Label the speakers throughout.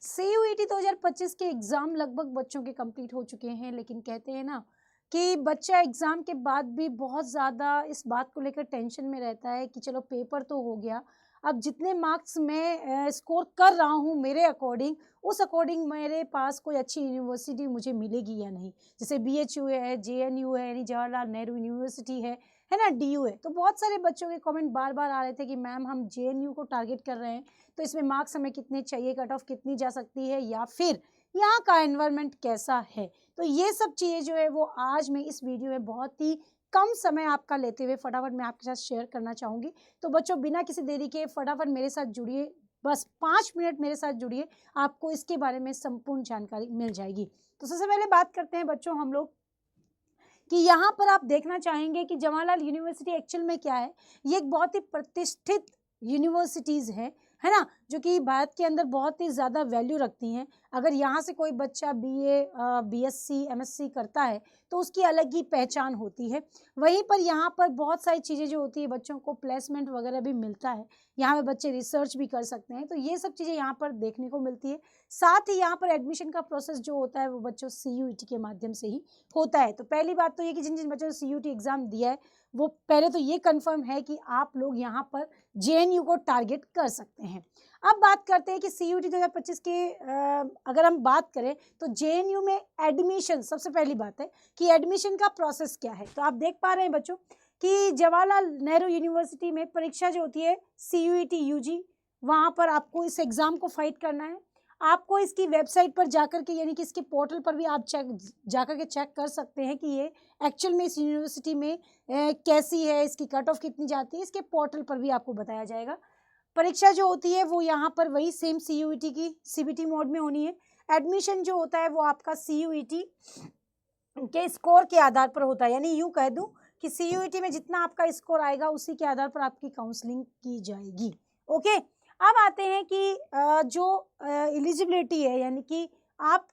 Speaker 1: CUET 2025 के exam लगभग बच्चों के कंप्लीट हो चुके हैं, लेकिन कहते हैं ना कि बच्चा एग्ज़ाम के बाद भी बहुत ज़्यादा इस बात को लेकर टेंशन में रहता है कि चलो पेपर तो हो गया, अब जितने मार्क्स मैं स्कोर कर रहा हूँ मेरे अकॉर्डिंग, उस अकॉर्डिंग मेरे पास कोई अच्छी यूनिवर्सिटी मुझे मिलेगी या नहीं। जैसे BHU है, JNU है यानी जवाहरलाल नेहरू यूनिवर्सिटी है ना, DU है। तो बहुत सारे बच्चों के कमेंट बार-बार आ रहे थे कि मैम हम JNU को टारगेट कर रहे हैं, तो इसमें मार्क्स हमें कितने चाहिए, कट ऑफ कितनी जा सकती है या फिर यहाँ का एनवायरनमेंट कैसा है। तो ये सब चीज़ें जो है वो आज मैं इस वीडियो में बहुत ही कम समय आपका लेते हुए फटाफट मैं आपके साथ शेयर करना चाहूँगी। तो बच्चों बिना किसी देरी के फटाफट मेरे साथ जुड़िए, बस 5 मिनट मेरे साथ जुड़िए, आपको इसके बारे में संपूर्ण जानकारी मिल जाएगी। तो सबसे पहले बात करते हैं बच्चों हम लोग कि यहाँ पर आप देखना चाहेंगे कि जवाहरलाल यूनिवर्सिटी एक्चुअल में क्या है। ये एक बहुत ही प्रतिष्ठित यूनिवर्सिटीज़ है ना, जो कि भारत के अंदर बहुत ही ज़्यादा वैल्यू रखती हैं। अगर यहाँ से कोई बच्चा BA BSc MSc करता है तो उसकी अलग ही पहचान होती है। वहीं पर यहाँ पर बहुत सारी चीज़ें जो होती है, बच्चों को प्लेसमेंट वगैरह भी मिलता है, यहाँ पे बच्चे रिसर्च भी कर सकते हैं, तो ये सब चीज़ें यहाँ पर देखने को मिलती है। साथ ही यहाँ पर एडमिशन का प्रोसेस जो होता है वो बच्चों CUET के माध्यम से ही होता है। तो पहली बात तो ये कि जिन जिन बच्चों ने CUET एग्ज़ाम दिया है वो पहले तो ये कंफर्म है कि आप लोग यहाँ पर JNU को टारगेट कर सकते हैं। अब बात करते हैं कि CUET 2025 के अगर हम बात करें तो JNU में एडमिशन, सबसे पहली बात है कि एडमिशन का प्रोसेस क्या है। तो आप देख पा रहे हैं बच्चों कि जवाहरलाल नेहरू यूनिवर्सिटी में परीक्षा जो होती है CUET UG, वहाँ पर आपको इस एग्ज़ाम को फाइट करना है। आपको इसकी वेबसाइट पर जाकर के यानी कि इसके पोर्टल पर भी आप जाकर के चेक कर सकते हैं कि ये एक्चुअल में इस यूनिवर्सिटी में कैसी है, इसकी कट ऑफ कितनी जाती है, इसके पोर्टल पर भी आपको बताया जाएगा। परीक्षा जो होती है वो यहाँ पर वही सेम CUET की CBT मोड में होनी है। एडमिशन जो होता है वो आपका CUET के स्कोर के आधार पर होता है, यानी यूँ कह दूँ कि CUET में जितना आपका स्कोर आएगा उसी के आधार पर आपकी काउंसलिंग की जाएगी। ओके, अब आते हैं कि जो एलिजिबिलिटी है यानी कि आप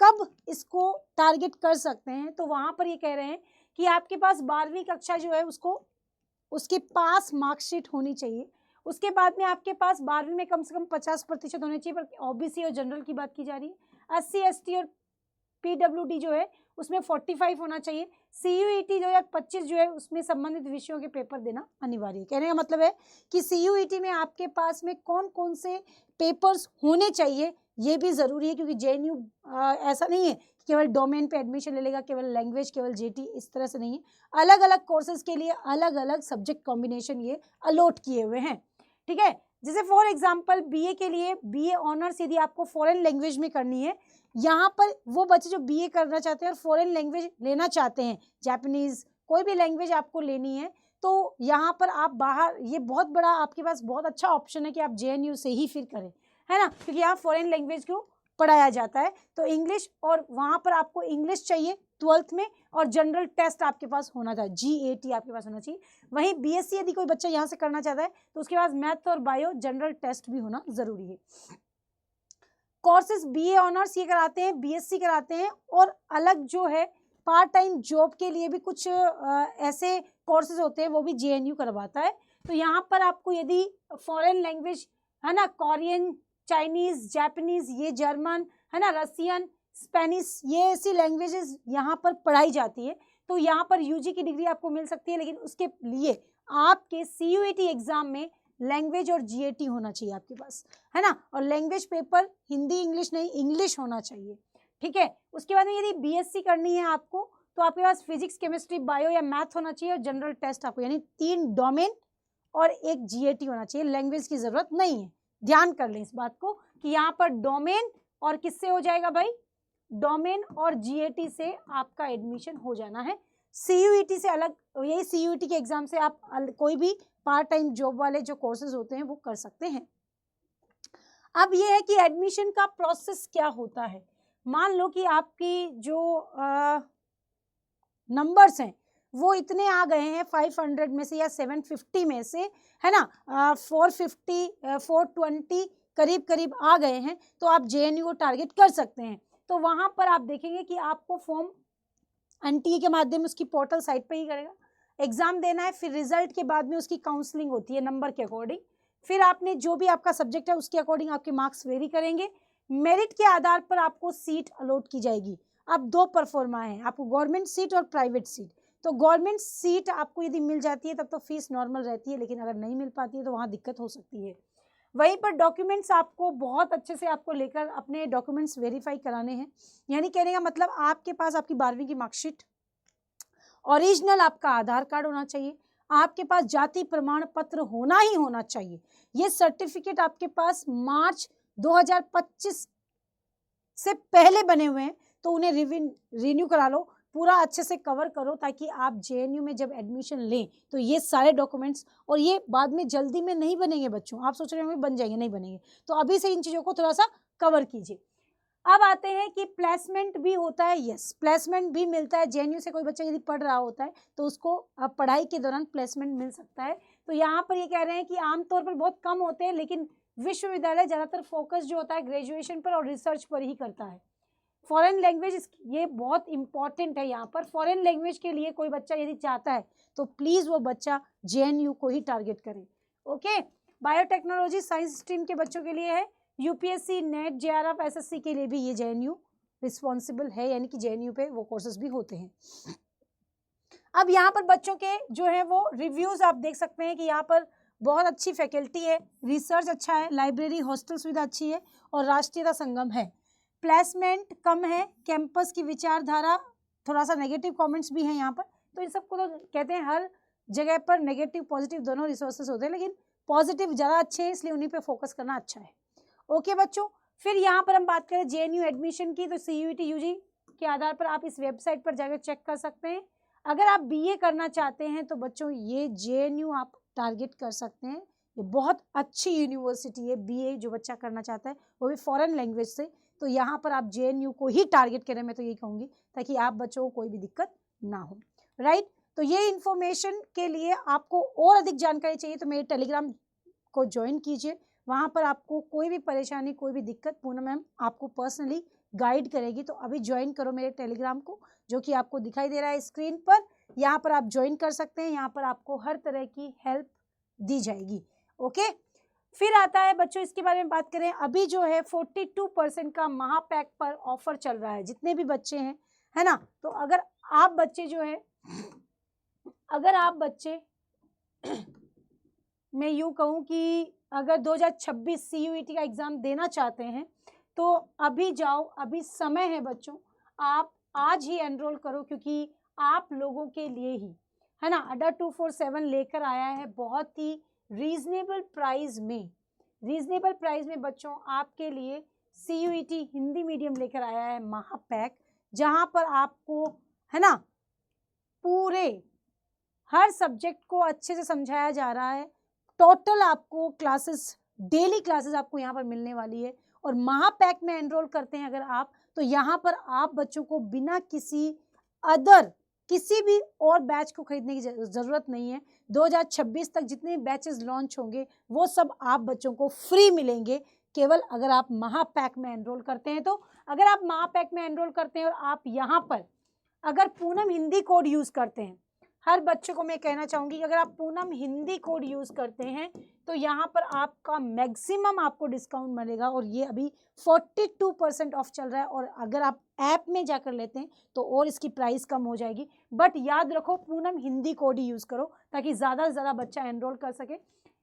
Speaker 1: कब इसको टारगेट कर सकते हैं, तो वहाँ पर ये कह रहे हैं कि आपके पास 12वीं कक्षा जो है उसको उसके पास मार्कशीट होनी चाहिए। उसके बाद में आपके पास 12वीं में कम से कम 50% होने चाहिए, पर OBC और जनरल की बात की जा रही है। SC ST और PWD जो है उसमें 45 होना चाहिए। CUET 2025 जो है उसमें संबंधित विषयों के पेपर देना अनिवार्य है। कहने का मतलब है कि CUET में आपके पास में कौन कौन से पेपर्स होने चाहिए ये भी ज़रूरी है, क्योंकि JNU ऐसा नहीं है कि केवल डोमेन पे एडमिशन ले लेगा, केवल लैंग्वेज, केवल JT, इस तरह से नहीं है। अलग अलग कोर्सेज के लिए अलग अलग सब्जेक्ट कॉम्बिनेशन ये अलॉट किए हुए हैं, ठीक है। जैसे फॉर एग्जाम्पल BA के लिए BA ऑनर्स यदि आपको फॉरेन लैंग्वेज में करनी है, यहाँ पर वो बच्चे जो BA करना चाहते हैं और फॉरेन लैंग्वेज लेना चाहते हैं, जापानीज़ कोई भी लैंग्वेज आपको लेनी है, तो यहाँ पर आप बाहर, ये बहुत बड़ा आपके पास बहुत अच्छा ऑप्शन है कि आप JNU से ही फिर करें, है ना, क्योंकि यहाँ फॉरेन लैंग्वेज को पढ़ाया जाता है। तो इंग्लिश, और वहाँ पर आपको इंग्लिश चाहिए 12th में, और जनरल टेस्ट आपके पास होना चाहिए, GAT आपके पास होना चाहिए। वहीं BSc यदि कोई बच्चा यहाँ से करना चाहता है तो उसके पास मैथ और बायो जनरल टेस्ट भी होना ज़रूरी है। कोर्सेज BA ऑनर्स ये कराते हैं, BSc कराते हैं, और अलग जो है पार्ट टाइम जॉब के लिए भी कुछ ऐसे कोर्सेज होते हैं वो भी JNU करवाता है। तो यहाँ पर आपको यदि फॉरेन लैंग्वेज है ना, कोरियन, चाइनीज़, जापानीज़, ये जर्मन है ना, रसियन, स्पेनिश, ये ऐसी लैंग्वेजेस यहाँ पर पढ़ाई जाती है, तो यहाँ पर UG की डिग्री आपको मिल सकती है। लेकिन उसके लिए आपके CUET एग्ज़ाम में लैंग्वेज और GAT होना चाहिए आपके पास, है ना, और लैंग्वेज पेपर हिंदी इंग्लिश नहीं, इंग्लिश होना चाहिए, ठीक है। उसके बाद में यदि BSc करनी है आपको तो आपके पास फिजिक्स, केमिस्ट्री, बायो या मैथ होना चाहिए, और जनरल टेस्ट आपको, यानी 3 डोमेन और एक GAT होना चाहिए। लैंग्वेज की ज़रूरत नहीं है, ध्यान कर लें इस बात को कि यहाँ पर डोमेन और किससे हो जाएगा भाई, डोमेन और GAT से आपका एडमिशन हो जाना है। CUET से अलग, यही CUET के एग्जाम से आप कोई भी पार्ट टाइम जॉब वाले जो कोर्सेज होते हैं वो कर सकते हैं। अब ये है कि एडमिशन का प्रोसेस क्या होता है। मान लो कि आपकी जो नंबर्स हैं वो इतने आ गए हैं 500 में से या 750 में से, है ना, 450 420 करीब करीब आ गए हैं, तो आप JNU को टारगेट कर सकते हैं। तो वहाँ पर आप देखेंगे कि आपको फॉर्म NTA के माध्यम से उसकी पोर्टल साइट पे ही करेगा, एग्ज़ाम देना है, फिर रिजल्ट के बाद में उसकी काउंसलिंग होती है नंबर के अकॉर्डिंग। फिर आपने जो भी आपका सब्जेक्ट है उसके अकॉर्डिंग आपके मार्क्स वेरी करेंगे। मेरिट के आधार पर आपको सीट अलॉट की जाएगी। अब दो परफॉर्मा है, आपको गवर्नमेंट सीट और प्राइवेट सीट। तो गवर्नमेंट सीट आपको यदि मिल जाती है तब तो फीस नॉर्मल रहती है, लेकिन अगर नहीं मिल पाती है तो वहाँ दिक्कत हो सकती है। वहीं पर डॉक्यूमेंट्स आपको बहुत अच्छे से आपको लेकर अपने डॉक्यूमेंट्स वेरीफाई कराने हैं। यानी कहने का मतलब आपके पास आपकी 12वीं की मार्कशीट, ओरिजिनल आपका आधार कार्ड होना चाहिए, आपके पास जाति प्रमाण पत्र होना ही होना चाहिए। ये सर्टिफिकेट आपके पास मार्च 2025 से पहले बने हुए हैं तो उन्हें रिन्यू करा लो, पूरा अच्छे से कवर करो, ताकि आप जेएनयू में जब एडमिशन लें तो ये सारे डॉक्यूमेंट्स, और ये बाद में जल्दी में नहीं बनेंगे बच्चों, आप सोच रहे होंगे बन जाएंगे, नहीं बनेंगे, तो अभी से इन चीज़ों को थोड़ा सा कवर कीजिए। अब आते हैं कि प्लेसमेंट भी होता है। यस, प्लेसमेंट भी मिलता है। जेएनयू से कोई बच्चा यदि पढ़ रहा होता है तो उसको पढ़ाई के दौरान प्लेसमेंट मिल सकता है। तो यहाँ पर ये कह रहे हैं कि आमतौर पर बहुत कम होते हैं, लेकिन विश्वविद्यालय ज़्यादातर फोकस जो होता है ग्रेजुएशन पर और रिसर्च पर ही करता है। फॉरेन लैंग्वेज ये बहुत इंपॉर्टेंट है। यहाँ पर फॉरेन लैंग्वेज के लिए कोई बच्चा यदि चाहता है तो प्लीज़ वो बच्चा जेएनयू को ही टारगेट करे। ओके, बायोटेक्नोलॉजी साइंस स्ट्रीम के बच्चों के लिए है। यूपीएससी, नेट, जेआरएफ, एसएससी के लिए भी ये जेएनयू रिस्पॉन्सिबल है, यानी कि जेएनयू पे वो कोर्सेज भी होते हैं। अब यहाँ पर बच्चों के जो है वो रिव्यूज़ आप देख सकते हैं कि यहाँ पर बहुत अच्छी फैकल्टी है, रिसर्च अच्छा है, लाइब्रेरी, हॉस्टल सुविधा अच्छी है और राष्ट्रीयता संगम है। प्लेसमेंट कम है, कैंपस की विचारधारा, थोड़ा सा नेगेटिव कमेंट्स भी हैं यहाँ पर। तो इन सबको तो कहते हैं हर जगह पर नेगेटिव पॉजिटिव दोनों रिसोर्सेज होते हैं, लेकिन पॉजिटिव ज़्यादा अच्छे हैं, इसलिए उन्हीं पे फोकस करना अच्छा है। ओके बच्चों, फिर यहाँ पर हम बात करें जेएनयू एडमिशन की, तो सीयूईटी यूजी के आधार पर आप इस वेबसाइट पर जाकर चेक कर सकते हैं। अगर आप बीए करना चाहते हैं तो बच्चों ये जेएनयू आप टारगेट कर सकते हैं। ये बहुत अच्छी यूनिवर्सिटी है, बीए जो बच्चा करना चाहता है वो भी फॉरेन लैंग्वेज से, तो यहाँ पर आप जेएनयू को ही टारगेट करें, मैं तो यही कहूँगी, ताकि आप बच्चों को कोई भी दिक्कत ना हो। राइट, तो ये इन्फॉर्मेशन के लिए आपको और अधिक जानकारी चाहिए तो मेरे टेलीग्राम को ज्वाइन कीजिए। वहाँ पर आपको कोई भी परेशानी, कोई भी दिक्कत पूनम मैम आपको पर्सनली गाइड करेगी। तो अभी ज्वाइन करो मेरे टेलीग्राम को, जो कि आपको दिखाई दे रहा है स्क्रीन पर। यहाँ पर आप ज्वाइन कर सकते हैं, यहाँ पर आपको हर तरह की हेल्प दी जाएगी। ओके, फिर आता है बच्चों, इसके बारे में बात करें, अभी जो है 42% का महापैक पर ऑफर चल रहा है, जितने भी बच्चे हैं, है ना। तो अगर आप बच्चे जो है, अगर आप बच्चे मैं यूँ कहूँ कि अगर 2026 सीयूईटी का एग्ज़ाम देना चाहते हैं तो अभी जाओ, अभी समय है बच्चों, आप आज ही एनरोल करो, क्योंकि आप लोगों के लिए ही, है ना, अड्डा 247 लेकर आया है बहुत ही रीजनेबल प्राइस में बच्चों आपके लिए सीयूईटी हिंदी मीडियम लेकर आया है महापैक, जहाँ पर आपको, है ना, पूरे हर सब्जेक्ट को अच्छे से समझाया जा रहा है। टोटल आपको क्लासेस, डेली क्लासेस आपको यहाँ पर मिलने वाली है। और महापैक में एनरोल करते हैं अगर आप, तो यहाँ पर आप बच्चों को बिना किसी भी और बैच को खरीदने की ज़रूरत नहीं है। 2026 तक जितने बैचेस लॉन्च होंगे वो सब आप बच्चों को फ्री मिलेंगे, केवल अगर आप महापैक में एनरोल करते हैं। तो अगर आप महापैक में एनरोल करते हैं और आप यहाँ पर अगर पूनम हिंदी कोड यूज़ करते हैं, हर बच्चे को मैं कहना चाहूँगी कि अगर आप पूनम हिंदी कोड यूज़ करते हैं तो यहाँ पर आपका मैक्सिमम आपको डिस्काउंट मिलेगा, और ये अभी 42% ऑफ चल रहा है। और अगर आप ऐप में जाकर लेते हैं तो और इसकी प्राइस कम हो जाएगी। बट याद रखो, पूनम हिंदी कोड ही यूज़ करो ताकि ज़्यादा से ज़्यादा बच्चा एनरोल कर सके।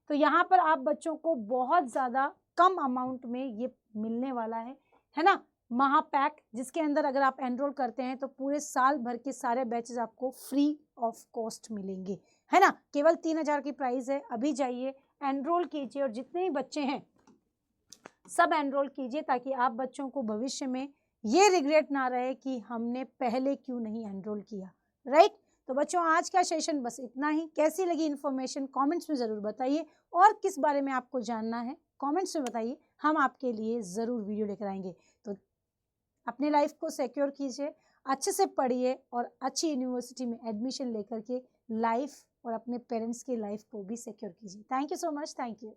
Speaker 1: तो यहाँ पर आप बच्चों को बहुत ज़्यादा कम अमाउंट में ये मिलने वाला है ना, महापैक, जिसके अंदर अगर आप एनरोल करते हैं तो पूरे साल भर के सारे बैचेस आपको फ्री ऑफ कॉस्ट मिलेंगे, है ना। केवल 3000 की प्राइस है। अभी जाइए एनरोल कीजिए, और जितने भी बच्चे हैं सब एनरोल कीजिए, ताकि आप बच्चों को भविष्य में ये रिग्रेट ना रहे कि हमने पहले क्यों नहीं एनरोल किया। राइट, तो बच्चों आज का सेशन बस इतना ही। कैसी लगी इन्फॉर्मेशन कमेंट्स में ज़रूर बताइए, और किस बारे में आपको जानना है कमेंट्स में बताइए, हम आपके लिए ज़रूर वीडियो लेकर आएंगे। तो अपने लाइफ को सिक्योर कीजिए, अच्छे से पढ़िए और अच्छी यूनिवर्सिटी में एडमिशन लेकर के लाइफ और अपने पेरेंट्स की लाइफ को भी सिक्योर कीजिए। Thank you so much, thank you.